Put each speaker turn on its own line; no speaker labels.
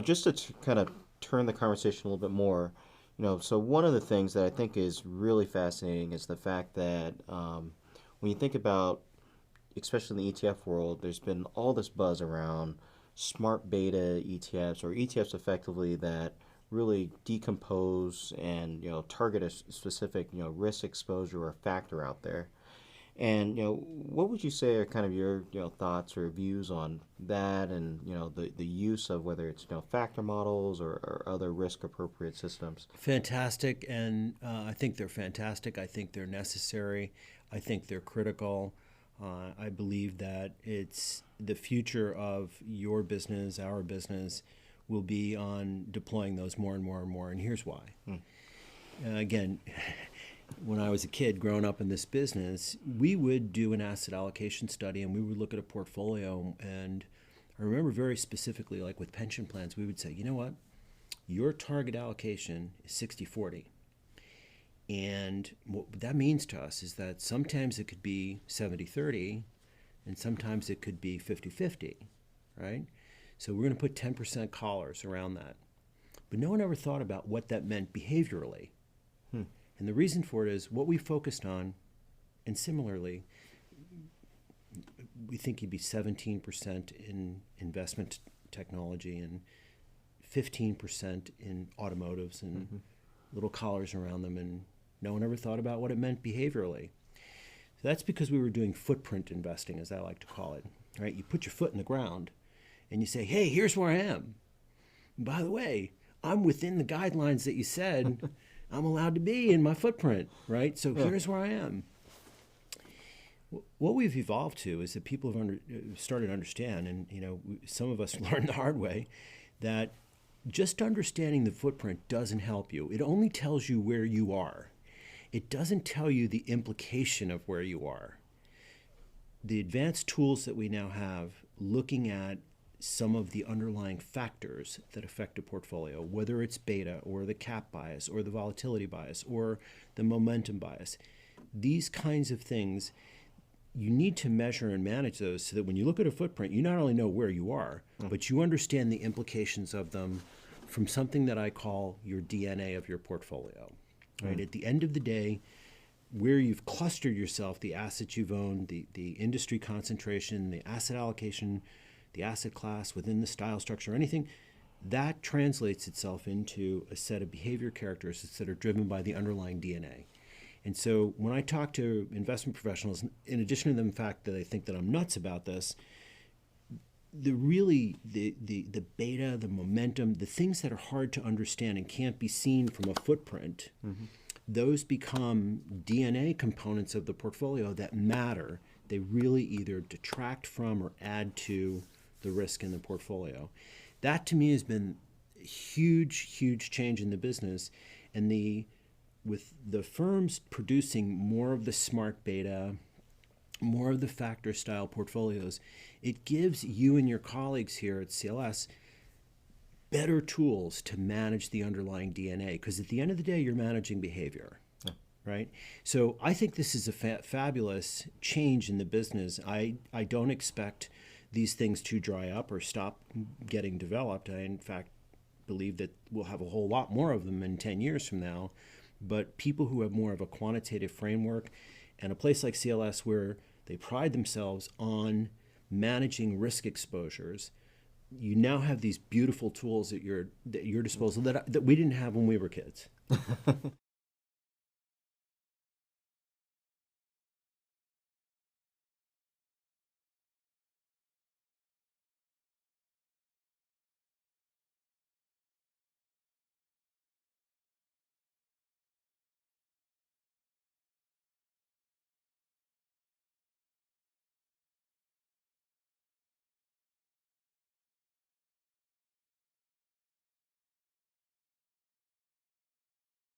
Just to kind of turn the conversation a little bit more, so one of the things that I think is really fascinating is the fact that when you think about, especially in the ETF world, there's been all this buzz around smart beta ETFs or ETFs effectively that really decompose and target a specific risk exposure or factor out there. And what would you say are kind of your thoughts or views on that, and the use of whether it's factor models or other risk appropriate systems?
Fantastic, and I think they're fantastic. I think they're necessary. I think they're critical. I believe that it's the future of your business, our business, will be on deploying those more and more and more. And here's why. Again, when I was a kid growing up in this business, we would do an asset allocation study and we would look at a portfolio. And I remember very specifically, like with pension plans, we would say, you know what? Your target allocation is 60/40. And what that means to us is that sometimes it could be 70/30 and sometimes it could be 50/50, right? So we're going to put 10% collars around that. But no one ever thought about what that meant behaviorally.
Hmm.
And the reason for it is what we focused on, and similarly, we think you'd be 17% in investment technology and 15% in automotives and little collars around them, and no one ever thought about what it meant behaviorally. So that's because we were doing footprint investing, as I like to call it. Right? You put your foot in the ground and you say, hey, here's where I am. And by the way, I'm within the guidelines that you said I'm allowed to be in my footprint, right? So
Yeah.
here's where I am. What we've evolved to is that people have started to understand, and some of us learned the hard way, that just understanding the footprint doesn't help you. It only tells you where you are. It doesn't tell you the implication of where you are. The advanced tools that we now have looking at some of the underlying factors that affect a portfolio, whether it's beta or the cap bias or the volatility bias or the momentum bias, these kinds of things, you need to measure and manage those so that when you look at a footprint, you not only know where you are, but you understand the implications of them from something that I call your DNA of your portfolio. Right? At the end of the day, where you've clustered yourself, the assets you've owned, the industry concentration, the asset allocation, the asset class within the style structure, anything, that translates itself into a set of behavior characteristics that are driven by the underlying DNA. And so when I talk to investment professionals, in addition to the fact that they think that I'm nuts about this, the beta, the momentum, the things that are hard to understand and can't be seen from a footprint, those become DNA components of the portfolio that matter. They really either detract from or add to the risk in the portfolio. That to me has been a huge, huge change in the business. And with the firms producing more of the smart beta, more of the factor style portfolios, it gives you and your colleagues here at CLS better tools to manage the underlying DNA, because at the end of the day, you're managing behavior.
Yeah.
Right? So I think this is a fabulous change in the business. I don't expect these things to dry up or stop getting developed. I, in fact, believe that we'll have a whole lot more of them in 10 years from now. But people who have more of a quantitative framework, and a place like CLS where they pride themselves on managing risk exposures, you now have these beautiful tools at your disposal that we didn't have when we were kids.